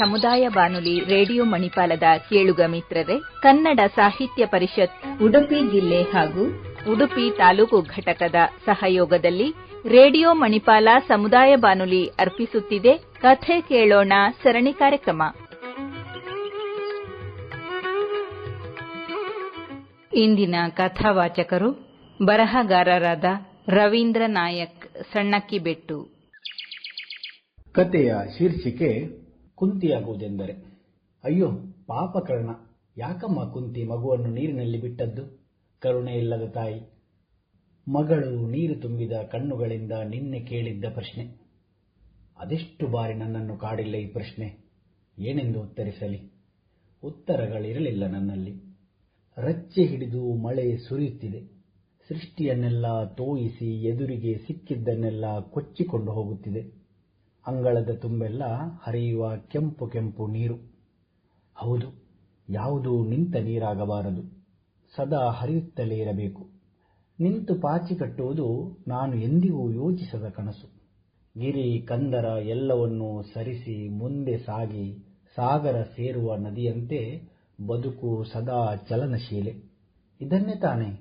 ಸಮುದಾಯ ಬಾನುಲಿ ರೇಡಿಯೋ ಮಣಿಪಾಲದ ಕೇಳುಗ ಮಿತ್ರರೇ, ಕನ್ನಡ ಸಾಹಿತ್ಯ ಪರಿಷತ್ ಉಡುಪಿ ಜಿಲ್ಲೆ ಹಾಗೂ ಉಡುಪಿ ತಾಲೂಕು ಘಟಕದ ಸಹಯೋಗದಲ್ಲಿ ರೇಡಿಯೋ ಮಣಿಪಾಲ ಸಮುದಾಯ ಬಾನುಲಿ ಅರ್ಪಿಸುತ್ತಿದೆ ಕಥೆ ಕೇಳೋಣ ಸರಣಿ ಕಾರ್ಯಕ್ರಮ. ಇಂದಿನ ಕಥಾವಾಚಕರು ಬರಹಗಾರರಾದ ರವೀಂದ್ರ ನಾಯಕ್ ಸಣ್ಣಕ್ಕಿಬೆಟ್ಟು. ಕಥೆಯ ಶೀರ್ಷಿಕೆ ಕುಂತಿಯಾಗುವುದೆಂದರೆ. ಅಯ್ಯೋ ಪಾಪ ಕರ್ಣ, ಯಾಕಮ್ಮ ಕುಂತಿ ಮಗುವನ್ನು ನೀರಿನಲ್ಲಿ ಬಿಟ್ಟದ್ದು? ಕರುಣೆ ಇಲ್ಲದ ತಾಯಿ. ಮಗಳು ನೀರು ತುಂಬಿದ ಕಣ್ಣುಗಳಿಂದ ನಿನ್ನೆ ಕೇಳಿದ್ದ ಪ್ರಶ್ನೆ. ಅದೆಷ್ಟು ಬಾರಿ ನನ್ನನ್ನು ಕಾಡಿಲ್ಲ ಈ ಪ್ರಶ್ನೆ. ಏನೆಂದು ಉತ್ತರಿಸಲಿ? ಉತ್ತರಗಳಿರಲಿಲ್ಲ ನನ್ನಲ್ಲಿ. ರಚ್ಚೆ ಹಿಡಿದು ಮಳೆ ಸುರಿಯುತ್ತಿದೆ. ಸೃಷ್ಟಿಯನ್ನೆಲ್ಲ ತೋಯಿಸಿ ಎದುರಿಗೆ ಸಿಕ್ಕಿದ್ದನ್ನೆಲ್ಲ ಕೊಚ್ಚಿಕೊಂಡು ಹೋಗುತ್ತಿದೆ. ಅಂಗಳದ ತುಂಬೆಲ್ಲ ಹರಿಯುವ ಕೆಂಪು ಕೆಂಪು ನೀರು. ಹೌದು, ಯಾವುದೂ ನಿಂತ ನೀರಾಗಬಾರದು, ಸದಾ ಹರಿಯುತ್ತಲೇ ಇರಬೇಕು. ನಿಂತು ಪಾಚಿ ಕಟ್ಟುವುದು ನಾನು ಎಂದಿಗೂ ಯೋಚಿಸದ ಕನಸು. ಗಿರಿ ಕಂದರ ಎಲ್ಲವನ್ನೂ ಸರಿಸಿ ಮುಂದೆ ಸಾಗಿ ಸಾಗರ ಸೇರುವ ನದಿಯಂತೆ ಬದುಕು ಸದಾ ಚಲನಶೀಲೆ. ಇದನ್ನೇ ತಾನೇ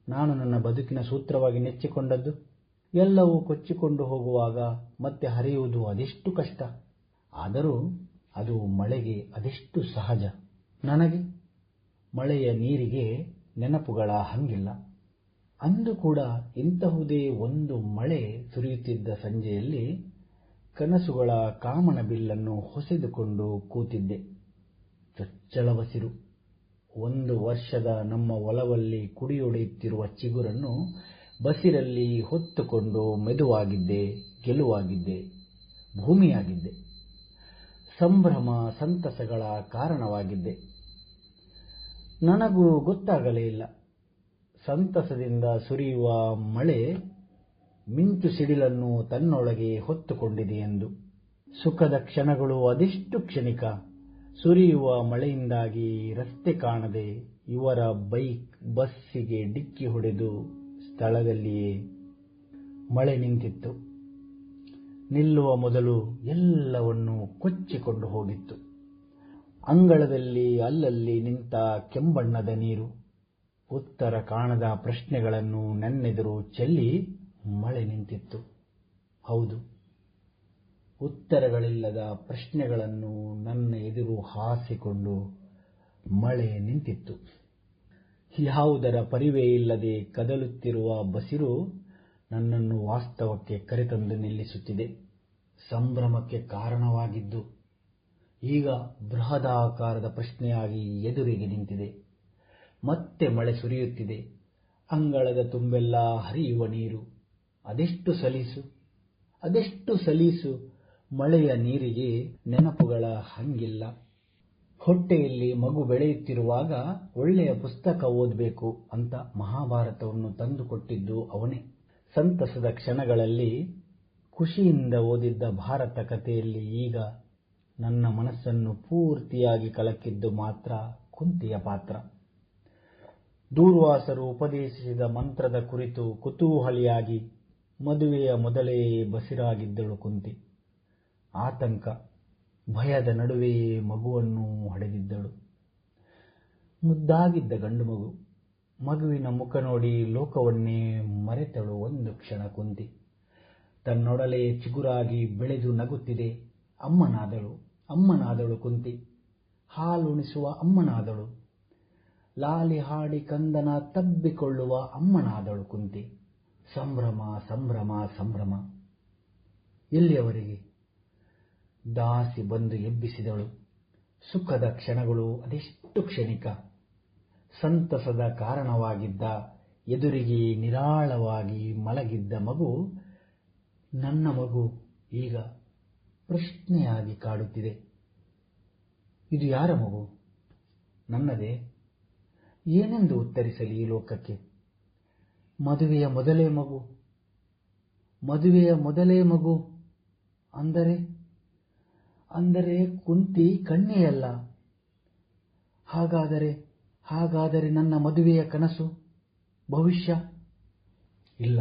ನಾನು ನನ್ನ ಬದುಕಿನ ಸೂತ್ರವಾಗಿ ನೆಚ್ಚಿಕೊಂಡದ್ದು. ಎಲ್ಲವೂ ಕೊಚ್ಚಿಕೊಂಡು ಹೋಗುವಾಗ ಮತ್ತೆ ಹರಿಯುವುದು ಅದೆಷ್ಟು ಕಷ್ಟ. ಆದರೂ ಅದು ಮಳೆಗೆ ಅದೆಷ್ಟು ಸಹಜ. ನನಗೆ ಮಳೆಯ ನೀರಿಗೆ ನೆನಪುಗಳ ಹಂಗಿಲ್ಲ. ಅಂದು ಕೂಡ ಇಂತಹುದೇ ಒಂದು ಮಳೆ ಸುರಿಯುತ್ತಿದ್ದ ಸಂಜೆಯಲ್ಲಿ ಕನಸುಗಳ ಕಾಮನ ಬಿಲ್ಲನ್ನು ಹೊಸೆದುಕೊಂಡು ಕೂತಿದ್ದೆ. ಚೊಚ್ಚಲ ಬಸಿರು. 1 ವರ್ಷದ ನಮ್ಮ ಒಲವಲ್ಲಿ ಕುಡಿಯೊಡೆಯುತ್ತಿರುವ ಚಿಗುರನ್ನು ಬಸಿರಲ್ಲಿ ಹೊತ್ತುಕೊಂಡು ಮೆದುವಾಗಿದ್ದೆ, ಗೆಲುವಾಗಿದ್ದೆ, ಭೂಮಿಯಾಗಿದ್ದೆ. ಸಂಭ್ರಮ ಸಂತಸಗಳ ಕಾರಣವಾಗಿದ್ದೆ. ನನಗೂ ಗೊತ್ತಾಗಲೇ ಇಲ್ಲ ಸಂತಸದಿಂದ ಸುರಿಯುವ ಮಳೆ ಮಿಂಚು ಸಿಡಿಲನ್ನು ತನ್ನೊಳಗೆ ಹೊತ್ತುಕೊಂಡಿದೆ ಎಂದು. ಸುಖದ ಕ್ಷಣಗಳು ಅದೆಷ್ಟು ಕ್ಷಣಿಕ. ಸುರಿಯುವ ಮಳೆಯಿಂದಾಗಿ ರಸ್ತೆ ಕಾಣದೆ ಇವರ ಬೈಕ್ ಬಸ್ಸಿಗೆ ಡಿಕ್ಕಿ ಹೊಡೆದು ಸ್ಥಳದಲ್ಲಿಯೇ ಮಳೆ ನಿಂತಿತ್ತು. ನಿಲ್ಲುವ ಮೊದಲು ಎಲ್ಲವನ್ನೂ ಕೊಚ್ಚಿಕೊಂಡು ಹೋಗಿತ್ತು. ಅಂಗಳದಲ್ಲಿ ಅಲ್ಲಲ್ಲಿ ನಿಂತ ಕೆಂಬಣ್ಣದ ನೀರು ಉತ್ತರ ಕಾಣದ ಪ್ರಶ್ನೆಗಳನ್ನು ನನ್ನೆದುರು ಚೆಲ್ಲಿ ಮಳೆ ನಿಂತಿತ್ತು. ಹೌದು, ಉತ್ತರಗಳಿಲ್ಲದ ಪ್ರಶ್ನೆಗಳನ್ನು ನನ್ನ ಎದುರು ಹಾಸಿಕೊಂಡು ಮಳೆ ನಿಂತಿತ್ತು. ಯಾವುದರ ಪರಿವೇ ಇಲ್ಲದೆ ಕದಲುತ್ತಿರುವ ಬಸಿರು ನನ್ನನ್ನು ವಾಸ್ತವಕ್ಕೆ ಕರೆತಂದು ನಿಲ್ಲಿಸುತ್ತಿದೆ. ಸಂಭ್ರಮಕ್ಕೆ ಕಾರಣವಾಗಿದ್ದು ಈಗ ಬೃಹದಾಕಾರದ ಪ್ರಶ್ನೆಯಾಗಿ ಎದುರಿಗೆ ನಿಂತಿದೆ. ಮತ್ತೆ ಮಳೆ ಸುರಿಯುತ್ತಿದೆ. ಅಂಗಳದ ತುಂಬೆಲ್ಲ ಹರಿಯುವ ನೀರು. ಅದೆಷ್ಟು ಸಲೀಸು, ಅದೆಷ್ಟು ಸಲೀಸು. ಮಳೆಯ ನೀರಿಗೆ ನೆನಪುಗಳ ಹಂಗಿಲ್ಲ. ಹೊಟ್ಟೆಯಲ್ಲಿ ಮಗು ಬೆಳೆಯುತ್ತಿರುವಾಗ ಒಳ್ಳೆಯ ಪುಸ್ತಕ ಓದಬೇಕು ಅಂತ ಮಹಾಭಾರತವನ್ನು ತಂದುಕೊಟ್ಟಿದ್ದು ಅವನೇ. ಸಂತಸದ ಕ್ಷಣಗಳಲ್ಲಿ ಖುಷಿಯಿಂದ ಓದಿದ್ದ ಭಾರತ ಕಥೆಯಲ್ಲಿ ಈಗ ನನ್ನ ಮನಸ್ಸನ್ನು ಪೂರ್ತಿಯಾಗಿ ಕಲಕಿದ್ದು ಮಾತ್ರ ಕುಂತಿಯ ಪಾತ್ರ. ದೂರ್ವಾಸರು ಉಪದೇಶಿಸಿದ ಮಂತ್ರದ ಕುರಿತು ಕುತೂಹಲಿಯಾಗಿ ಮದುವೆಯ ಮೊದಲೇ ಬಸಿರಾಗಿದ್ದಳು ಕುಂತಿ. ಆತಂಕ ಭಯದ ನಡುವೆಯೇ ಮಗುವನ್ನು ಹಡೆದಿದ್ದಳು. ಮುದ್ದಾಗಿದ್ದ ಗಂಡು ಮಗು. ಮಗುವಿನ ಮುಖ ನೋಡಿ ಲೋಕವನ್ನೇ ಮರೆತಳು ಒಂದು ಕ್ಷಣ ಕುಂತಿ. ತನ್ನೊಡಲೆ ಚಿಗುರಾಗಿ ಬೆಳೆದು ನಗುತ್ತಿದೆ. ಅಮ್ಮನಾದಳು ಕುಂತಿ. ಹಾಲುಣಿಸುವ ಅಮ್ಮನಾದಳು. ಲಾಲಿ ಹಾಡಿ ಕಂದನ ತಬ್ಬಿಕೊಳ್ಳುವ ಅಮ್ಮನಾದಳು ಕುಂತಿ. ಸಂಭ್ರಮ ಸಂಭ್ರಮ ಸಂಭ್ರಮ. ಎಲ್ಲಿಯವರೆಗೆ? ದಾಸಿ ಬಂದು ಎಬ್ಬಿಸಿದಳು. ಸುಖದ ಕ್ಷಣಗಳು ಅದೆಷ್ಟು ಕ್ಷಣಿಕ. ಸಂತಸದ ಕಾರಣವಾಗಿದ್ದ ಎದುರಿಗೆ ನಿರಾಳವಾಗಿ ಮಲಗಿದ್ದ ಮಗು, ನನ್ನ ಮಗು, ಈಗ ಪ್ರಶ್ನೆಯಾಗಿ ಕಾಡುತ್ತಿದೆ. ಇದು ಯಾರ ಮಗು? ನನ್ನದೇ? ಏನೆಂದು ಉತ್ತರಿಸಲಿ ಈ ಲೋಕಕ್ಕೆ? ಮದುವೆಯ ಮೊದಲೇ ಮಗು ಅಂದರೆ ಕುಂತಿ ಕನ್ಯೆಯಲ್ಲ. ಹಾಗಾದರೆ ನನ್ನ ಮದುವೆಯ ಕನಸು, ಭವಿಷ್ಯ? ಇಲ್ಲ,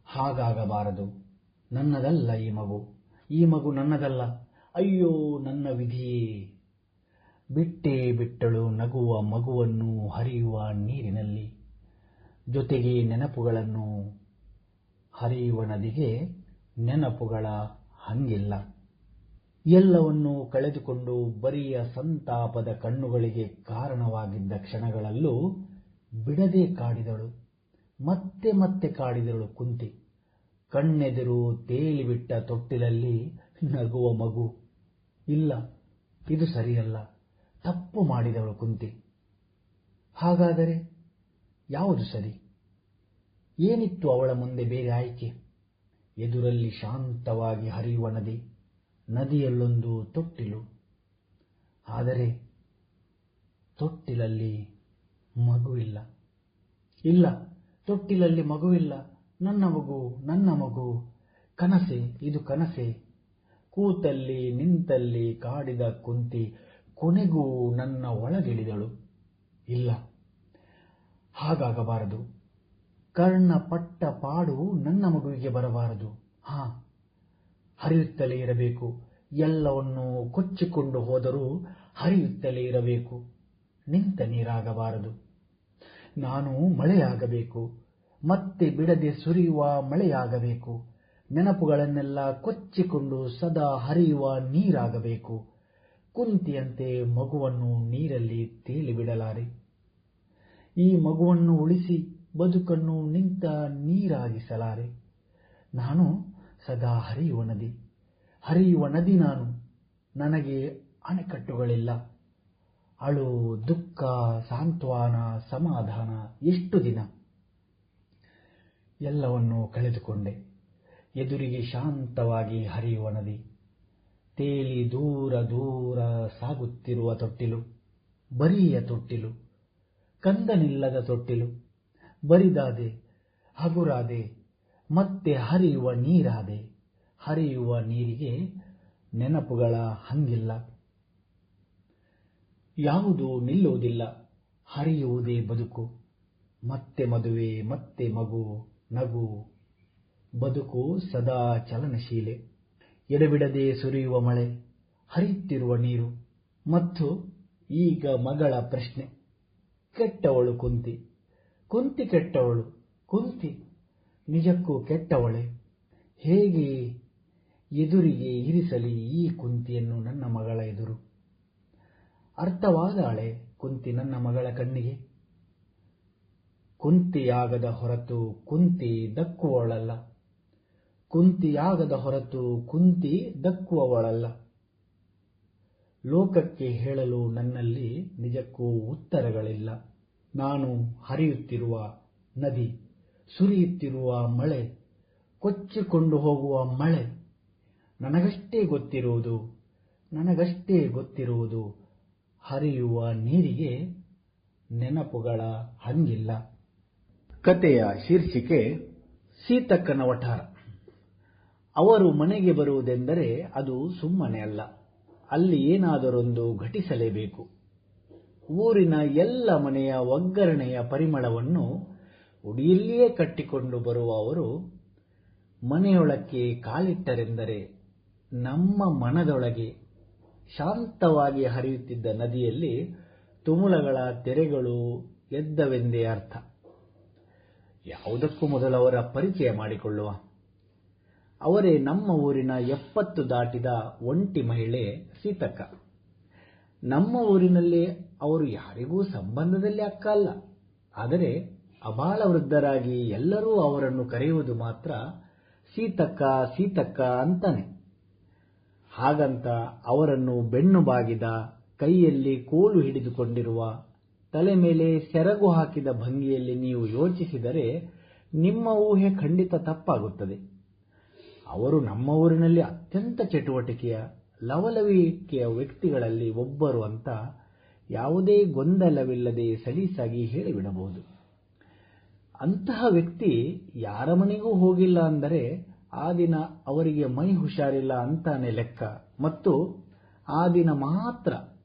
ಹಾಗಾಗಬಾರದು. ನನ್ನದಲ್ಲ ಈ ಮಗು ನನ್ನದಲ್ಲ. ಅಯ್ಯೋ ನನ್ನ ವಿಧಿಯೇ, ಬಿಟ್ಟೇ ಬಿಟ್ಟಳು ನಗುವ ಮಗುವನ್ನು ಹರಿಯುವ ನೀರಿನಲ್ಲಿ. ಜೊತೆಗೆ ನೆನಪುಗಳನ್ನು. ಹರಿಯುವ ನದಿಗೆ ನೆನಪುಗಳ ಹಂಗಿಲ್ಲ. ಎಲ್ಲವನ್ನೂ ಕಳೆದುಕೊಂಡು ಬರಿಯ ಸಂತಾಪದ ಕಣ್ಣುಗಳಿಗೆ ಕಾರಣವಾಗಿದ್ದ ಕ್ಷಣಗಳಲ್ಲೂ ಬಿಡದೆ ಕಾಡಿದಳು. ಮತ್ತೆ ಮತ್ತೆ ಕಾಡಿದಳು ಕುಂತಿ. ಕಣ್ಣೆದುರು ತೇಲಿಬಿಟ್ಟ ತೊಟ್ಟಿಲಲ್ಲಿ ನಗುವ ಮಗು. ಇಲ್ಲ, ಇದು ಸರಿಯಲ್ಲ, ತಪ್ಪು ಮಾಡಿದಳು ಕುಂತಿ. ಹಾಗಾದರೆ ಯಾವುದು ಸರಿ? ಏನಿತ್ತು ಅವಳ ಮುಂದೆ ಬೇರೆ ಆಯ್ಕೆ? ಎದುರಲ್ಲಿ ಶಾಂತವಾಗಿ ಹರಿಯುವ ನದಿ, ನದಿಯಲ್ಲೊಂದು ತೊಟ್ಟಿಲು. ಆದರೆ ತೊಟ್ಟಿಲಲ್ಲಿ ಮಗುವಿಲ್ಲ. ಇಲ್ಲ, ತೊಟ್ಟಿಲಲ್ಲಿ ಮಗುವಿಲ್ಲ. ನನ್ನ ಮಗು, ನನ್ನ ಮಗು. ಕನಸೆ, ಇದು ಕನಸೆ. ಕೂತಲ್ಲಿ ನಿಂತಲ್ಲಿ ಕಾಡಿದ ಕುಂತಿ ಕೊನೆಗೂ ನನ್ನ ಒಳಗಿಳಿದಳು. ಇಲ್ಲ, ಹಾಗಾಗಬಾರದು. ಕರ್ಣ ಪಟ್ಟ ಪಾಡು ನನ್ನ ಮಗುವಿಗೆ ಬರಬಾರದು. ಹರಿಯುತ್ತಲೇ ಇರಬೇಕು. ಎಲ್ಲವನ್ನೂ ಕೊಚ್ಚಿಕೊಂಡು ಹೋದರೂ ಹರಿಯುತ್ತಲೇ ಇರಬೇಕು. ನಿಂತ ನೀರಾಗಬಾರದು. ನಾನು ಮಳೆಯಾಗಬೇಕು. ಮತ್ತೆ ಬಿಡದೆ ಸುರಿಯುವ ಮಳೆಯಾಗಬೇಕು. ನೆನಪುಗಳನ್ನೆಲ್ಲ ಕೊಚ್ಚಿಕೊಂಡು ಸದಾ ಹರಿಯುವ ನೀರಾಗಬೇಕು. ಕುಂತಿಯಂತೆ ಮಗುವನ್ನು ನೀರಲ್ಲಿ ತೇಲಿಬಿಡಲಾರೆ. ಈ ಮಗುವನ್ನು ಉಳಿಸಿ ಬದುಕನ್ನು ನಿಂತ ನೀರಾಗಿಸಲಾರೆ. ನಾನು ಸದಾ ಹರಿಯುವ ನದಿ, ಹರಿಯುವ ನದಿ ನಾನು. ನನಗೆ ಅಣೆಕಟ್ಟುಗಳಿಲ್ಲ. ಅಳು, ದುಃಖ, ಸಾಂತ್ವನ, ಸಮಾಧಾನ ಎಷ್ಟು ದಿನ? ಎಲ್ಲವನ್ನೂ ಕಳೆದುಕೊಂಡೆ. ಎದುರಿಗೆ ಶಾಂತವಾಗಿ ಹರಿಯುವ ನದಿ, ತೇಲಿ ದೂರ ದೂರ ಸಾಗುತ್ತಿರುವ ತೊಟ್ಟಿಲು, ಬರಿಯ ತೊಟ್ಟಿಲು, ಕಂದನಿಲ್ಲದ ತೊಟ್ಟಿಲು. ಬರಿದಾದೆ, ಹಗುರಾದೆ, ಮತ್ತೆ ಹರಿಯುವ ನೀರಾದೆ. ಹರಿಯುವ ನೀರಿಗೆ ನೆನಪುಗಳ ಹಂಗಿಲ್ಲ. ಯಾವುದೂ ನಿಲ್ಲುವುದಿಲ್ಲ. ಹರಿಯುವುದೇ ಬದುಕು. ಮತ್ತೆ ಮದುವೆ, ಮತ್ತೆ ಮಗು, ನಗು. ಬದುಕು ಸದಾ ಚಲನಶೀಲೆ. ಎಡೆಬಿಡದೆ ಸುರಿಯುವ ಮಳೆ, ಹರಿಯುತ್ತಿರುವ ನೀರು. ಮತ್ತು ಈಗ ಮಗಳ ಪ್ರಶ್ನೆ. ಕೆಟ್ಟವಳು ಕುಂತಿ. ಕುಂತಿ ಕೆಟ್ಟವಳು. ಕುಂತಿ ನಿಜಕ್ಕೂ ಕೆಟ್ಟವಳೆ. ಹೇಗೆ ಎದುರಿಗೆ ಇರಿಸಲಿ ಈ ಕುಂತಿಯನ್ನು ನನ್ನ ಮಗಳ ಎದುರು? ಅರ್ಥವಾದಾಳೆ ಕುಂತಿ ನನ್ನ ಮಗಳ ಕಣ್ಣಿಗೆ? ಕುಂತಿಯಾಗದ ಹೊರತು ಕುಂತಿ ದಕ್ಕುವವಳಲ್ಲ. ಕುಂತಿಯಾಗದ ಹೊರತು ಕುಂತಿ ದಕ್ಕುವವಳಲ್ಲ. ಲೋಕಕ್ಕೆ ಹೇಳಲು ನನ್ನಲ್ಲಿ ನಿಜಕ್ಕೂ ಉತ್ತರಗಳಿಲ್ಲ. ನಾನು ಹರಿಯುತ್ತಿರುವ ನದಿ, ಸುರಿಯುತ್ತಿರುವ ಮಳೆ, ಕೊಚ್ಚಿಕೊಂಡು ಹೋಗುವ ಮಳೆ. ನನಗಷ್ಟೇ ಗೊತ್ತಿರುವುದು ಹರಿಯುವ ನೀರಿಗೆ ನೆನಪುಗಳ ಹಂಗಿಲ್ಲ. ಕತೆಯ ಶೀರ್ಷಿಕೆ ಸೀತಕ್ಕನ ವಠಾರ. ಅವರು ಮನೆಗೆ ಬರುವುದೆಂದರೆ ಅದು ಸುಮ್ಮನೆ ಅಲ್ಲ. ಅಲ್ಲಿ ಏನಾದರೊಂದು ಘಟಿಸಲೇಬೇಕು. ಊರಿನ ಎಲ್ಲ ಮನೆಯ ಒಗ್ಗರಣೆಯ ಪರಿಮಳವನ್ನು ಉಡಿಯಲ್ಲಿಯೇ ಕಟ್ಟಿಕೊಂಡು ಬರುವ ಅವರು ಮನೆಯೊಳಕ್ಕೆ ಕಾಲಿಟ್ಟರೆಂದರೆ ನಮ್ಮ ಮನದೊಳಗೆ ಶಾಂತವಾಗಿ ಹರಿಯುತ್ತಿದ್ದ ನದಿಯಲ್ಲಿ ತುಮುಲಗಳ ತೆರೆಗಳು ಎದ್ದವೆಂದೇ ಅರ್ಥ. ಯಾವುದಕ್ಕೂ ಮೊದಲು ಅವರ ಪರಿಚಯ ಮಾಡಿಕೊಳ್ಳುವ. ಅವರೇ ನಮ್ಮ ಊರಿನ 70 ದಾಟಿದ ಒಂಟಿ ಮಹಿಳೆ ಸೀತಕ್ಕ. ನಮ್ಮ ಊರಿನಲ್ಲಿ ಅವರು ಯಾರಿಗೂ ಸಂಬಂಧದಲ್ಲಿ ಅಕ್ಕ ಅಲ್ಲ. ಆದರೆ ಅಬಾಲ ವೃದ್ಧರಾಗಿ ಎಲ್ಲರೂ ಅವರನ್ನು ಕರೆಯುವುದು ಮಾತ್ರ ಸೀತಕ್ಕ, ಸೀತಕ್ಕ ಅಂತಾನೆ. ಹಾಗಂತ ಅವರನ್ನು ಬೆನ್ನು ಬಾಗಿದ, ಕೈಯಲ್ಲಿ ಕೋಲು ಹಿಡಿದುಕೊಂಡಿರುವ, ತಲೆ ಮೇಲೆ ಸೆರಗು ಹಾಕಿದ ಭಂಗಿಯಲ್ಲಿ ನೀವು ಯೋಚಿಸಿದರೆ ನಿಮ್ಮ ಊಹೆ ಖಂಡಿತ ತಪ್ಪಾಗುತ್ತದೆ. ಅವರು ನಮ್ಮ ಊರಿನಲ್ಲಿ ಅತ್ಯಂತ ಚಟುವಟಿಕೆಯ, ಲವಲವಿಕೆಯ ವ್ಯಕ್ತಿಗಳಲ್ಲಿ ಒಬ್ಬರು ಅಂತ ಯಾವುದೇ ಗೊಂದಲವಿಲ್ಲದೆ ಸಲೀಸಾಗಿ ಹೇಳಿಬಿಡಬಹುದು. ಅಂತಹ ವ್ಯಕ್ತಿ ಯಾರ ಮನೆಗೂ ಹೋಗಿಲ್ಲ ಅಂದರೆ ಆ ದಿನ ಅವರಿಗೆ ಮೈ ಹುಷಾರಿಲ್ಲ ಅಂತಾನೆ ಲೆಕ್ಕ. ಮತ್ತು ಆ ದಿನ ಮಾತ್ರ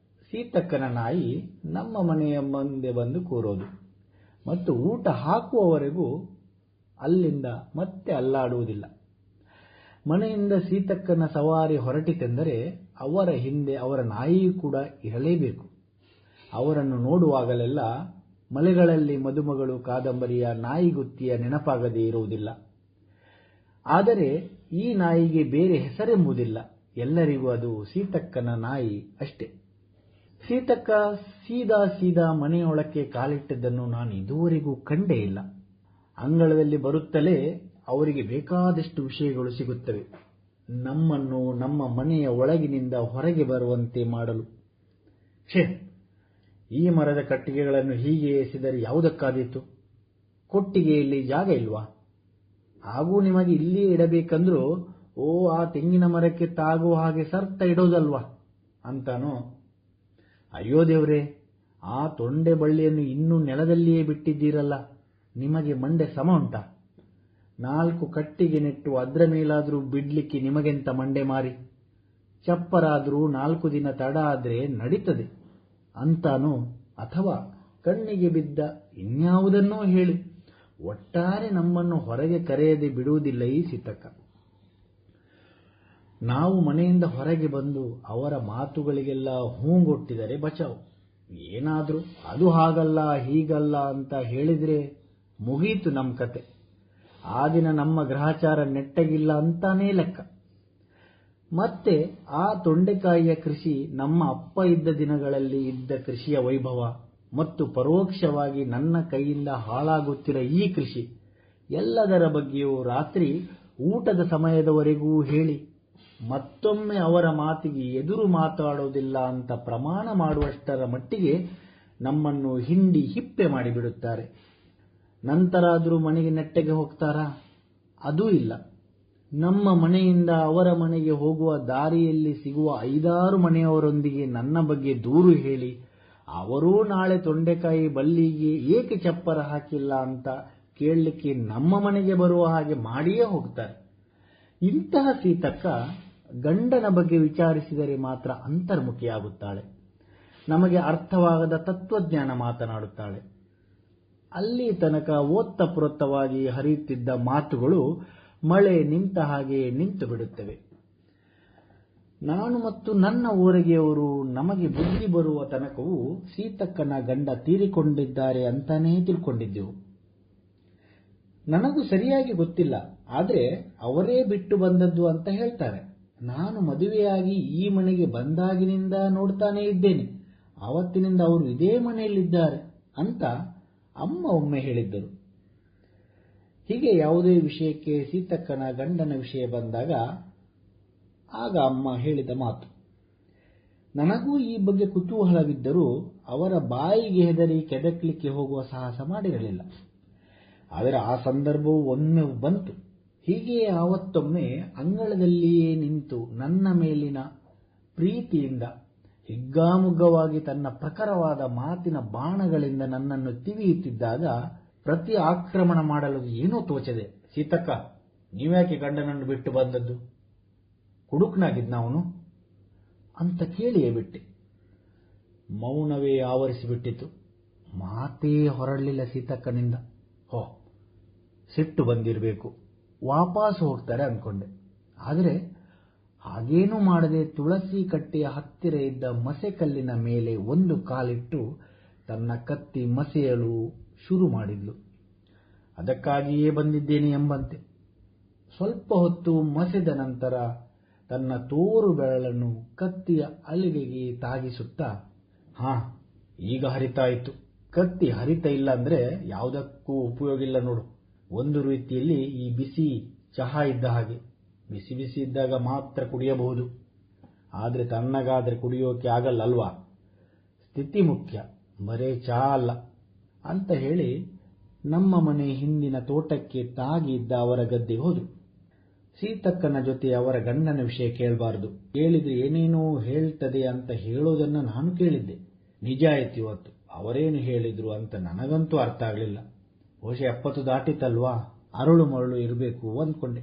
ಸೀತಕ್ಕನ ನಾಯಿ ನಮ್ಮ ಮನೆಯ ಮುಂದೆ ಬಂದು ಕೂರೋದು ಮತ್ತು ಊಟ ಹಾಕುವವರೆಗೂ ಅಲ್ಲಿಂದ ಮತ್ತೆ ಅಲ್ಲಾಡುವುದಿಲ್ಲ. ಮನೆಯಿಂದ ಸೀತಕ್ಕನ ಸವಾರಿ ಹೊರಟಿತೆಂದರೆ ಅವರ ಹಿಂದೆ ಅವರ ನಾಯಿಯೂ ಕೂಡ ಇರಲೇಬೇಕು. ಅವರನ್ನು ನೋಡುವಾಗಲೆಲ್ಲ ಮಲೆಗಳಲ್ಲಿ ಮದುಮಗಳು ಕಾದಂಬರಿಯ ನಾಯಿಗುತ್ತಿಯ ನೆನಪಾಗದೇ ಇರುವುದಿಲ್ಲ. ಆದರೆ ಈ ನಾಯಿಗೆ ಬೇರೆ ಹೆಸರೆಂಬುದಿಲ್ಲ. ಎಲ್ಲರಿಗೂ ಅದು ಸೀತಕ್ಕನ ನಾಯಿ ಅಷ್ಟೇ. ಸೀತಕ್ಕ ಸೀದಾ ಮನೆಯೊಳಕ್ಕೆ ಕಾಲಿಟ್ಟಿದ್ದನ್ನು ನಾನು ಇದುವರೆಗೂ ಕಂಡೇ ಇಲ್ಲ. ಅಂಗಳದಲ್ಲಿ ಬರುತ್ತಲೇ ಅವರಿಗೆ ಬೇಕಾದಷ್ಟು ವಿಷಯಗಳು ಸಿಗುತ್ತವೆ. ನಮ್ಮನ್ನು ನಮ್ಮ ಮನೆಯ ಒಳಗಿನಿಂದ ಹೊರಗೆ ಬರುವಂತೆ ಮಾಡಲು. ಈ ಮರದ ಕಟ್ಟಿಗೆಗಳನ್ನು ಹೀಗೆ ಎಸೆದರೆ ಯಾವುದಕ್ಕಾದೀತು? ಕೊಟ್ಟಿಗೆಯಲ್ಲಿ ಜಾಗ ಇಲ್ವಾ? ಹಾಗೂ ನಿಮಗೆ ಇಲ್ಲಿಯೇ ಇಡಬೇಕಂದ್ರೂ ಆ ತೆಂಗಿನ ಮರಕ್ಕೆ ತಾಗುವ ಹಾಗೆ ಸರ್ತ ಇಡೋದಲ್ವಾ ಅಂತಾನೋ. ಅಯ್ಯೋ ದೇವ್ರೇ, ಆ ತೊಂಡೆ ಬಳ್ಳಿಯನ್ನು ಇನ್ನೂ ನೆಲದಲ್ಲಿಯೇ ಬಿಟ್ಟಿದ್ದೀರಲ್ಲ, ನಿಮಗೆ ಮಂಡೆ ಸಮ ಉಂಟಾ? 4 ಕಟ್ಟಿಗೆ ನೆಟ್ಟು ಅದರ ಮೇಲಾದರೂ ಬಿಡ್ಲಿಕ್ಕೆ ನಿಮಗೆಂತ ಮಂಡೆ ಮಾರಿ? ಚಪ್ಪರಾದರೂ 4 ದಿನ ತಡ ಆದ್ರೆ ನಡೀತದೆ ಅಂತಾನೋ, ಅಥವಾ ಕಣ್ಣಿಗೆ ಬಿದ್ದ ಇನ್ಯಾವುದನ್ನೋ ಹೇಳಿ ಒಟ್ಟಾರೆ ನಮ್ಮನ್ನು ಹೊರಗೆ ಕರೆಯದೆ ಬಿಡುವುದಿಲ್ಲ ಈ ಸೀತಕ್ಕ. ನಾವು ಮನೆಯಿಂದ ಹೊರಗೆ ಬಂದು ಅವರ ಮಾತುಗಳಿಗೆಲ್ಲ ಹೂಂಗೊಟ್ಟಿದರೆ ಬಚಾವು. ಏನಾದ್ರೂ ಅದು ಹಾಗಲ್ಲ ಹೀಗಲ್ಲ ಅಂತ ಹೇಳಿದ್ರೆ ಮುಗೀತು ನಮ್ಮ ಕತೆ. ಆ ದಿನ ನಮ್ಮ ಗ್ರಹಚಾರ ನೆಟ್ಟಗಿಲ್ಲ ಅಂತಾನೇ ಲೆಕ್ಕ. ಮತ್ತೆ ಆ ತೊಂಡೆಕಾಯಿಯ ಕೃಷಿ ನಮ್ಮ ಅಪ್ಪ ಇದ್ದ ದಿನಗಳಲ್ಲಿ ಇದ್ದ ಕೃಷಿಯ ವೈಭವ ಮತ್ತು ಪರೋಕ್ಷವಾಗಿ ನನ್ನ ಕೈಯಿಂದ ಹಾಳಾಗುತ್ತಿರೋ ಈ ಕೃಷಿ ಎಲ್ಲದರ ಬಗ್ಗೆಯೂ ರಾತ್ರಿ ಊಟದ ಸಮಯದವರೆಗೂ ಹೇಳಿ ಮತ್ತೊಮ್ಮೆ ಅವರ ಮಾತಿಗೆ ಎದುರು ಮಾತಾಡೋದಿಲ್ಲ ಅಂತ ಪ್ರಮಾಣ ಮಾಡುವಷ್ಟರ ಮಟ್ಟಿಗೆ ನಮ್ಮನ್ನು ಹಿಂಡಿ ಹಿಪ್ಪೆ ಮಾಡಿಬಿಡುತ್ತಾರೆ. ನಂತರ ಆದರೂ ಮನೆಗೆ ನೆಟ್ಟಗೆ ಹೋಗ್ತಾರಾ? ಅದೂ ಇಲ್ಲ. ನಮ್ಮ ಮನೆಯಿಂದ ಅವರ ಮನೆಗೆ ಹೋಗುವ ದಾರಿಯಲ್ಲಿ ಸಿಗುವ 5-6 ಮನೆಯವರೊಂದಿಗೆ ನನ್ನ ಬಗ್ಗೆ ದೂರು ಹೇಳಿ ಅವರೂ ನಾಳೆ ತೊಂಡೆಕಾಯಿ ಬಲ್ಲಿಗೆ ಏಕೆ ಚಪ್ಪರ ಹಾಕಿಲ್ಲ ಅಂತ ಕೇಳಲಿಕ್ಕೆ ನಮ್ಮ ಮನೆಗೆ ಬರುವ ಹಾಗೆ ಮಾಡಿಯೇ ಹೋಗ್ತಾರೆ. ಇಂತಹ ಸೀತಕ್ಕ ಗಂಡನ ಬಗ್ಗೆ ವಿಚಾರಿಸಿದರೆ ಮಾತ್ರ ಅಂತರ್ಮುಖಿಯಾಗುತ್ತಾಳೆ. ನಮಗೆ ಅರ್ಥವಾಗದ ತತ್ವಜ್ಞಾನ ಮಾತನಾಡುತ್ತಾಳೆ. ಅಲ್ಲಿ ತನಕ ಓತ್ತಪ್ರೋತ್ತವಾಗಿ ಹರಿಯುತ್ತಿದ್ದ ಮಾತುಗಳು ಮಳೆ ನಿಂತ ಹಾಗೆ ನಿಂತು ಬಿಡುತ್ತವೆ. ನಾನು ಮತ್ತು ನನ್ನ ಊರಿಗೆಯವರು ನಮಗೆ ಬುದ್ಧಿ ಬರುವ ತನಕವೂ ಸೀತಕ್ಕನ ಗಂಡ ತೀರಿಕೊಂಡಿದ್ದಾರೆ ಅಂತಾನೇ ತಿಳ್ಕೊಂಡಿದ್ದೆವು. ನನಗೂ ಸರಿಯಾಗಿ ಗೊತ್ತಿಲ್ಲ, ಆದರೆ ಅವರೇ ಬಿಟ್ಟು ಬಂದದ್ದು ಅಂತ ಹೇಳ್ತಾರೆ. ನಾನು ಮದುವೆಯಾಗಿ ಈ ಮನೆಗೆ ಬಂದಾಗಿನಿಂದ ನೋಡ್ತಾನೇ ಇದ್ದೇನೆ, ಆವತ್ತಿನಿಂದ ಅವರು ಇದೇ ಮನೆಯಲ್ಲಿದ್ದಾರೆ ಅಂತ ಅಮ್ಮ ಒಮ್ಮೆ ಹೇಳಿದ್ದರು. ಹೀಗೆ ಯಾವುದೇ ವಿಷಯಕ್ಕೆ ಸೀತಕ್ಕನ ಗಂಡನ ವಿಷಯ ಬಂದಾಗ ಆಗ ಅಮ್ಮ ಹೇಳಿದ ಮಾತು. ನನಗೂ ಈ ಬಗ್ಗೆ ಕುತೂಹಲವಿದ್ದರೂ ಅವರ ಬಾಯಿಗೆ ಹೆದರಿ ಕೆದಕ್ಲಿಕ್ಕೆ ಹೋಗುವ ಸಾಹಸ ಮಾಡಿರಲಿಲ್ಲ. ಆದರೆ ಆ ಸಂದರ್ಭವು ಒಮ್ಮೆ ಬಂತು. ಹೀಗೆ ಆವತ್ತೊಮ್ಮೆ ಅಂಗಳದಲ್ಲಿಯೇ ನಿಂತು ನನ್ನ ಮೇಲಿನ ಪ್ರೀತಿಯಿಂದ ಹಿಗ್ಗಾಮುಗ್ಗವಾಗಿ ತನ್ನ ಪ್ರಖರವಾದ ಮಾತಿನ ಬಾಣಗಳಿಂದ ನನ್ನನ್ನು ತಿವಿಯುತ್ತಿದ್ದಾಗ ಪ್ರತಿ ಆಕ್ರಮಣ ಮಾಡಲು ಏನೋ ತೋಚದೆ. ಸೀತಕ್ಕ, ನೀವ್ಯಾಕೆ ಗಂಡನನ್ನು ಬಿಟ್ಟು ಬಂದದ್ದು? ಕುಡುಕ್ನಾಗಿದ್ನವನು ಅಂತ ಕೇಳಿಯೇ ಬಿಟ್ಟೆ. ಮೌನವೇ ಆವರಿಸಿಬಿಟ್ಟಿತು. ಮಾತೇ ಹೊರಡಲಿಲ್ಲ ಸೀತಕ್ಕನಿಂದ. ಸಿಟ್ಟು ಬಂದಿರಬೇಕು, ವಾಪಸ್ ಹೋಗ್ತಾರೆ ಅನ್ಕೊಂಡೆ. ಆದರೆ ಹಾಗೇನೂ ಮಾಡದೆ ತುಳಸಿ ಕಟ್ಟೆಯ ಹತ್ತಿರ ಇದ್ದ ಮಸೆಕಲ್ಲಿನ ಮೇಲೆ ಒಂದು ಕಾಲಿಟ್ಟು ತನ್ನ ಕತ್ತಿ ಮಸೆಯಲು ಶುರು ಮಾಡಿದ್ಲು. ಅದಕ್ಕಾಗಿಯೇ ಬಂದಿದ್ದೇನೆ ಎಂಬಂತೆ. ಸ್ವಲ್ಪ ಹೊತ್ತು ಮಸೆದ ನಂತರ ತನ್ನ ತೋರು ಬೆರಳನ್ನು ಕತ್ತಿಯ ಅಲಿಗೆಗೆ ತಾಗಿಸುತ್ತಾ, ಈಗ ಹರಿತಾಯಿತು. ಕತ್ತಿ ಹರಿತ ಇಲ್ಲ ಅಂದ್ರೆ ಯಾವುದಕ್ಕೂ ಉಪಯೋಗ ಇಲ್ಲ ನೋಡು. ಒಂದು ರೀತಿಯಲ್ಲಿ ಈ ಬಿಸಿ ಚಹಾ ಇದ್ದ ಹಾಗೆ, ಬಿಸಿ ಬಿಸಿ ಇದ್ದಾಗ ಮಾತ್ರ ಕುಡಿಯಬಹುದು. ಆದರೆ ತಣ್ಣಗಾದ್ರೆ ಕುಡಿಯೋಕೆ ಆಗಲ್ಲಲ್ವಾ? ಸ್ಥಿತಿ ಮುಖ್ಯ, ಬರೇ ಚಹಾ ಅಲ್ಲ ಅಂತ ಹೇಳಿ ನಮ್ಮ ಮನೆ ಹಿಂದಿನ ತೋಟಕ್ಕೆ ತಾಗಿ ಇದ್ದ ಅವರ ಗದ್ದೆಗೆ ಹೋದ್ರು. ಸೀತಕ್ಕನ ಜೊತೆ ಅವರ ಗಂಡನ ವಿಷಯ ಕೇಳಬಾರದು, ಕೇಳಿದ್ರೆ ಏನೇನೋ ಹೇಳ್ತದೆ ಅಂತ ಹೇಳೋದನ್ನ ನಾನು ಕೇಳಿದ್ದೆ. ನಿಜ ಆಯ್ತು ಇವತ್ತು. ಅವರೇನು ಹೇಳಿದ್ರು ಅಂತ ನನಗಂತೂ ಅರ್ಥ ಆಗಲಿಲ್ಲ. ಬಹುಶಃ 70 ದಾಟಿತಲ್ವಾ, ಅರಳು ಮರಳು ಇರಬೇಕು ಅಂದ್ಕೊಂಡೆ.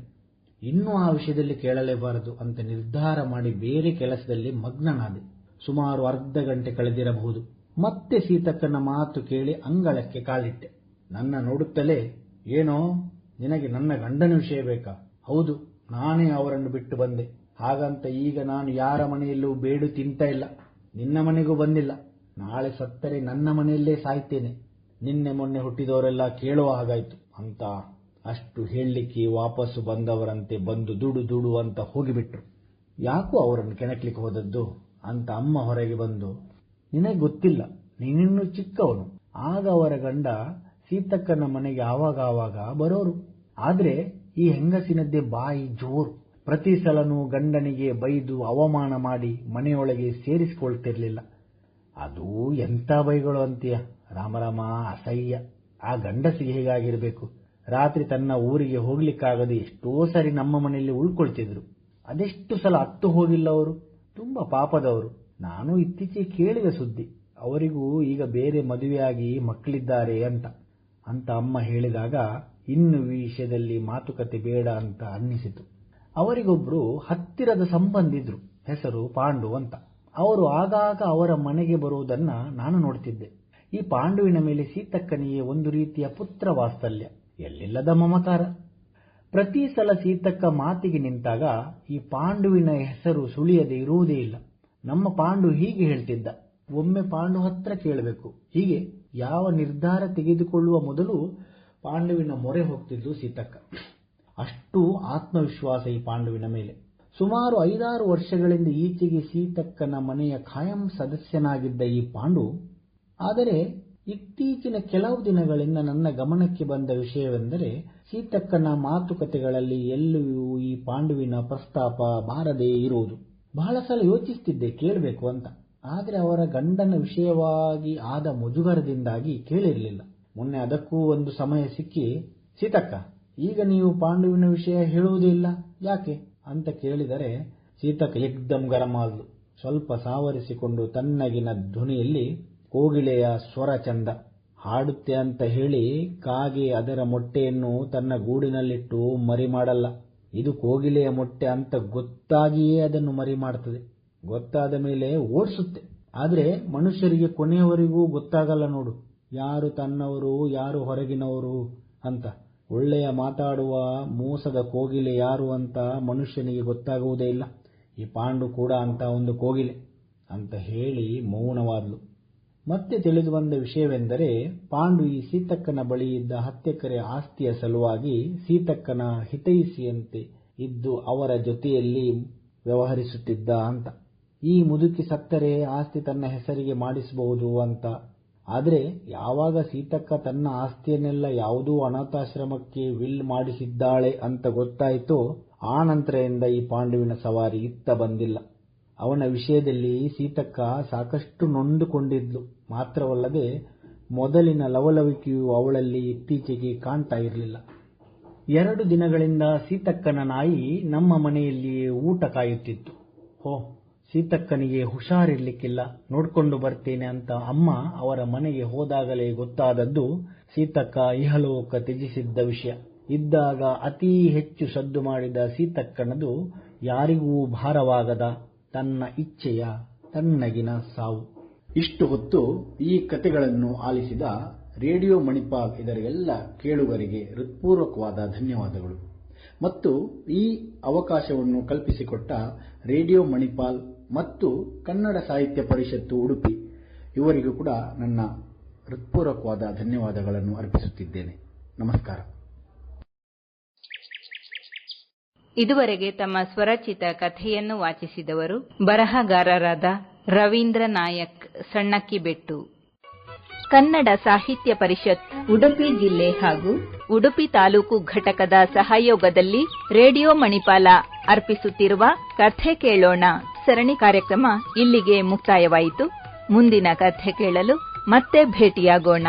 ಇನ್ನೂ ಆ ವಿಷಯದಲ್ಲಿ ಕೇಳಲೇಬಾರದು ಅಂತ ನಿರ್ಧಾರ ಮಾಡಿ ಬೇರೆ ಕೆಲಸದಲ್ಲಿ ಮಗ್ನನಾದೆ. ಸುಮಾರು ಅರ್ಧ ಗಂಟೆ ಕಳೆದಿರಬಹುದು. ಮತ್ತೆ ಸೀತಕ್ಕನ ಮಾತು ಕೇಳಿ ಅಂಗಳಕ್ಕೆ ಕಾಲಿಟ್ಟೆ. ನನ್ನ ನೋಡುತ್ತಲೇ, ಏನೋ ನಿನಗೆ ನನ್ನ ಗಂಡನ ವಿಷಯ ಬೇಕಾ? ಹೌದು, ನಾನೇ ಅವರನ್ನು ಬಿಟ್ಟು ಬಂದೆ. ಹಾಗಂತ ಈಗ ನಾನು ಯಾರ ಮನೆಯಲ್ಲೂ ಬೇಡು ತಿಂತ ಇಲ್ಲ. ನಿನ್ನ ಮನೆಗೂ ಬಂದಿಲ್ಲ. ನಾಳೆ ಸತ್ತರೆ ನನ್ನ ಮನೆಯಲ್ಲೇ ಸಾಯ್ತೇನೆ. ನಿನ್ನೆ ಮೊನ್ನೆ ಹುಟ್ಟಿದವರೆಲ್ಲ ಕೇಳುವ ಹಾಗಾಯ್ತು ಅಂತ ಅಷ್ಟು ಹೇಳಲಿಕ್ಕೆ ವಾಪಸ್ಸು ಬಂದವರಂತೆ ಬಂದು ದುಡು ಅಂತ ಹೋಗಿಬಿಟ್ರು. ಯಾಕೋ ಅವರನ್ನು ಕೆಣಕ್ಲಿಕ್ಕೆ ಹೋದದ್ದು ಅಂತ ಅಮ್ಮ ಹೊರಗೆ ಬಂದು, ನಿನಗೆ ಗೊತ್ತಿಲ್ಲ, ನೀನಿನ್ನೂ ಚಿಕ್ಕವನು. ಆಗ ಅವರ ಗಂಡ ಸೀತಕ್ಕನ ಮನೆಗೆ ಆವಾಗ ಬರೋರು. ಆದ್ರೆ ಈ ಹೆಂಗಸಿನದ್ದೇ ಬಾಯಿ ಜೋರು. ಪ್ರತಿ ಸಲನೂ ಗಂಡನಿಗೆ ಬೈದು ಅವಮಾನ ಮಾಡಿ ಮನೆಯೊಳಗೆ ಸೇರಿಸಿಕೊಳ್ತಿರ್ಲಿಲ್ಲ. ಅದು ಎಂಥ ಬೈಗಳು ಅಂತೀಯ ರಾಮರಾಮ, ಅಸಹ್ಯ. ಆ ಗಂಡಸಿಗೆ ಹೇಗಾಗಿರ್ಬೇಕು. ರಾತ್ರಿ ತನ್ನ ಊರಿಗೆ ಹೋಗ್ಲಿಕ್ಕಾಗದೆ ಎಷ್ಟೋ ಸರಿ ನಮ್ಮ ಮನೆಯಲ್ಲಿ ಉಳ್ಕೊಳ್ತಿದ್ರು. ಅದೆಷ್ಟು ಸಲ ಅತ್ತು ಹೋಗಿಲ್ಲ ಅವರು. ತುಂಬಾ ಪಾಪದವರು. ನಾನು ಇತ್ತೀಚೆಗೆ ಕೇಳಿದ ಸುದ್ದಿ, ಅವರಿಗೂ ಈಗ ಬೇರೆ ಮದುವೆಯಾಗಿ ಮಕ್ಕಳಿದ್ದಾರೆ ಅಂತ ಅಮ್ಮ ಹೇಳಿದಾಗ ಇನ್ನು ಈ ವಿಷಯದಲ್ಲಿ ಮಾತುಕತೆ ಬೇಡ ಅಂತ ಅನ್ನಿಸಿತು. ಅವರಿಗೊಬ್ರು ಹತ್ತಿರದ ಸಂಬಂಧಿದ್ರು, ಹೆಸರು ಪಾಂಡು ಅಂತ. ಅವರು ಆಗಾಗ ಅವರ ಮನೆಗೆ ಬರುವುದನ್ನ ನಾನು ನೋಡ್ತಿದ್ದೆ. ಈ ಪಾಂಡುವಿನ ಮೇಲೆ ಸೀತಕ್ಕನಿಗೆ ಒಂದು ರೀತಿಯ ಪುತ್ರ ವಾತ್ಸಲ್ಯ, ಎಲ್ಲಿಲ್ಲದ ಮಮಕಾರ. ಪ್ರತಿ ಸಲ ಸೀತಕ್ಕ ಮಾತಿಗೆ ನಿಂತಾಗ ಈ ಪಾಂಡುವಿನ ಹೆಸರು ಸುಳಿಯದೆ ಇರುವುದೇ ಇಲ್ಲ. ನಮ್ಮ ಪಾಂಡು ಹೀಗೆ ಹೇಳ್ತಿದ್ದ, ಒಮ್ಮೆ ಪಾಂಡು ಹತ್ರ ಕೇಳಬೇಕು. ಹೀಗೆ ಯಾವ ನಿರ್ಧಾರ ತೆಗೆದುಕೊಳ್ಳುವ ಮೊದಲು ಪಾಂಡುವಿನ ಮೊರೆ ಹೋಗ್ತಿದ್ದು ಸೀತಕ್ಕ. ಅಷ್ಟು ಆತ್ಮವಿಶ್ವಾಸ ಈ ಪಾಂಡುವಿನ ಮೇಲೆ. ಸುಮಾರು 5-6 ವರ್ಷಗಳಿಂದ ಈಚೆಗೆ ಸೀತಕ್ಕನ ಮನೆಯ ಖಾಯಂ ಸದಸ್ಯನಾಗಿದ್ದ ಈ ಪಾಂಡು, ಆದರೆ ಇತ್ತೀಚಿನ ಕೆಲವು ದಿನಗಳಿಂದ ನನ್ನ ಗಮನಕ್ಕೆ ಬಂದ ವಿಷಯವೆಂದರೆ, ಸೀತಕ್ಕನ ಮಾತುಕತೆಗಳಲ್ಲಿ ಎಲ್ಲೂ ಈ ಪಾಂಡುವಿನ ಪ್ರಸ್ತಾಪ ಬಾರದೇ ಇರುವುದು. ಬಹಳ ಸಲ ಯೋಚಿಸುತ್ತಿದ್ದೆ ಕೇಳಬೇಕು ಅಂತ, ಆದರೆ ಅವರ ಗಂಡನ ವಿಷಯವಾಗಿ ಆದ ಮುಜುಗರದಿಂದಾಗಿ ಕೇಳಿರಲಿಲ್ಲ. ಮೊನ್ನೆ ಅದಕ್ಕೂ ಒಂದು ಸಮಯ ಸಿಕ್ಕಿ, ಸೀತಕ್ಕ, ಈಗ ನೀವು ಪಾಂಡುವಿನ ವಿಷಯ ಹೇಳುವುದೇ ಇಲ್ಲ, ಯಾಕೆ ಅಂತ ಕೇಳಿದರೆ ಸೀತಕ್ಕ ಏಕ್ದಮ್ ಗರಂ ಆದ್ಲು. ಸ್ವಲ್ಪ ಸಾವರಿಸಿಕೊಂಡು ತನ್ನಗಿನ ಧ್ವನಿಯಲ್ಲಿ, ಕೋಗಿಲೆಯ ಸ್ವರ ಚಂದ, ಹಾಡುತ್ತೆ ಅಂತ ಹೇಳಿ ಕಾಗೆ ಅದರ ಮೊಟ್ಟೆಯನ್ನು ತನ್ನ ಗೂಡಿನಲ್ಲಿಟ್ಟು ಮರಿ ಮಾಡಲ್ಲ. ಇದು ಕೋಗಿಲೆಯ ಮೊಟ್ಟೆ ಅಂತ ಗೊತ್ತಾಗಿಯೇ ಅದನ್ನು ಮರಿ ಮಾಡುತ್ತದೆ. ಗೊತ್ತಾದ ಮೇಲೆ ಓಡಿಸುತ್ತೆ. ಆದ್ರೆ ಮನುಷ್ಯರಿಗೆ ಕೊನೆಯವರೆಗೂ ಗೊತ್ತಾಗಲ್ಲ ನೋಡು, ಯಾರು ತನ್ನವರು ಯಾರು ಹೊರಗಿನವರು ಅಂತ. ಒಳ್ಳೆಯ ಮಾತಾಡುವ ಮೋಸದ ಕೋಗಿಲೆ ಯಾರು ಅಂತ ಮನುಷ್ಯನಿಗೆ ಗೊತ್ತಾಗುವುದೇ ಇಲ್ಲ. ಈ ಪಾಂಡು ಕೂಡ ಅಂತ ಒಂದು ಕೋಗಿಲೆ ಅಂತ ಹೇಳಿ ಮೌನವಾದ್ಲು. ಮತ್ತೆ ತಿಳಿದು ಬಂದ ವಿಷಯವೆಂದರೆ, ಪಾಂಡು ಈ ಸೀತಕ್ಕನ ಬಳಿ ಇದ್ದ 10 ಎಕರೆ ಆಸ್ತಿಯ ಸಲುವಾಗಿ ಸೀತಕ್ಕನ ಹಿತೈಷಿಯಂತೆ ಇದ್ದು ಅವರ ಜೊತೆಯಲ್ಲಿ ವ್ಯವಹರಿಸುತ್ತಿದ್ದ ಅಂತ. ಈ ಮುದುಕಿ ಸತ್ತರೆ ಆಸ್ತಿ ತನ್ನ ಹೆಸರಿಗೆ ಮಾಡಿಸಬಹುದು ಅಂತ. ಆದರೆ ಯಾವಾಗ ಸೀತಕ್ಕ ತನ್ನ ಆಸ್ತಿಯನ್ನೆಲ್ಲ ಯಾವುದೋ ಅನಾಥಾಶ್ರಮಕ್ಕೆ ವಿಲ್ ಮಾಡಿಸಿದ್ದಾಳೆ ಅಂತ ಗೊತ್ತಾಯಿತೋ, ಆ ನಂತರದಿಂದ ಈ ಪಾಂಡುವಿನ ಸವಾರಿ ಇತ್ತ ಬಂದಿಲ್ಲ. ಅವನ ವಿಷಯದಲ್ಲಿ ಸೀತಕ್ಕ ಸಾಕಷ್ಟು ನೊಂದುಕೊಂಡಿದ್ಲು. ಮಾತ್ರವಲ್ಲದೆ ಮೊದಲಿನ ಲವಲವಿಕೆಯು ಅವಳಲ್ಲಿ ಇತ್ತೀಚೆಗೆ ಕಾಣ್ತಾ ಇರಲಿಲ್ಲ. 2 ದಿನಗಳಿಂದ ಸೀತಕ್ಕನ ನಾಯಿ ನಮ್ಮ ಮನೆಯಲ್ಲಿಯೇ ಊಟ ಕಾಯುತ್ತಿತ್ತು. ಸೀತಕ್ಕನಿಗೆ ಹುಷಾರಿರ್ಲಿಕ್ಕಿಲ್ಲ, ನೋಡ್ಕೊಂಡು ಬರ್ತೇನೆ ಅಂತ ಅಮ್ಮ ಅವರ ಮನೆಗೆ ಹೋದಾಗಲೇ ಗೊತ್ತಾದದ್ದು ಸೀತಕ್ಕ ಇಹಲೋಕ ತ್ಯಜಿಸಿದ್ದ ವಿಷಯ. ಇದ್ದಾಗ ಅತೀ ಹೆಚ್ಚು ಸದ್ದು ಮಾಡಿದ ಸೀತಕ್ಕನದು ಯಾರಿಗೂ ಭಾರವಾಗದ ತನ್ನ ಇಚ್ಛೆಯ ತಣ್ಣಗಿನ ಸಾವು. ಇಷ್ಟು ಹೊತ್ತು ಈ ಕಥೆಗಳನ್ನು ಆಲಿಸಿದ ರೇಡಿಯೋ ಮಣಿಪಾಲ್ ಇದರ ಎಲ್ಲ ಕೇಳುಗರಿಗೆ ಹೃತ್ಪೂರ್ವಕವಾದ ಧನ್ಯವಾದಗಳು. ಮತ್ತು ಈ ಅವಕಾಶವನ್ನು ಕಲ್ಪಿಸಿಕೊಟ್ಟ ರೇಡಿಯೋ ಮಣಿಪಾಲ್ ಮತ್ತು ಕನ್ನಡ ಸಾಹಿತ್ಯ ಪರಿಷತ್ತು ಉಡುಪಿ ಇವರಿಗೂ ಕೂಡ ನನ್ನ ಹೃತ್ಪೂರ್ವಕವಾದ ಧನ್ಯವಾದಗಳನ್ನು ಅರ್ಪಿಸುತ್ತಿದ್ದೇನೆ. ನಮಸ್ಕಾರ. ಇದುವರೆಗೆ ತಮ್ಮ ಸ್ವರಚಿತ ಕಥೆಯನ್ನು ವಾಚಿಸಿದವರು ಬರಹಗಾರರಾದ ರವೀಂದ್ರ ನಾಯಕ್ ಸಣ್ಣಕ್ಕಿಬೆಟ್ಟು. ಕನ್ನಡ ಸಾಹಿತ್ಯ ಪರಿಷತ್ ಉಡುಪಿ ಜಿಲ್ಲೆ ಹಾಗೂ ಉಡುಪಿ ತಾಲೂಕು ಘಟಕದ ಸಹಯೋಗದಲ್ಲಿ ರೇಡಿಯೋ ಮಣಿಪಾಲ ಅರ್ಪಿಸುತ್ತಿರುವ ಕಥೆ ಕೇಳೋಣ ಸರಣಿ ಕಾರ್ಯಕ್ರಮ ಇಲ್ಲಿಗೆ ಮುಕ್ತಾಯವಾಯಿತು. ಮುಂದಿನ ಕಥೆ ಕೇಳಲು ಮತ್ತೆ ಭೇಟಿಯಾಗೋಣ.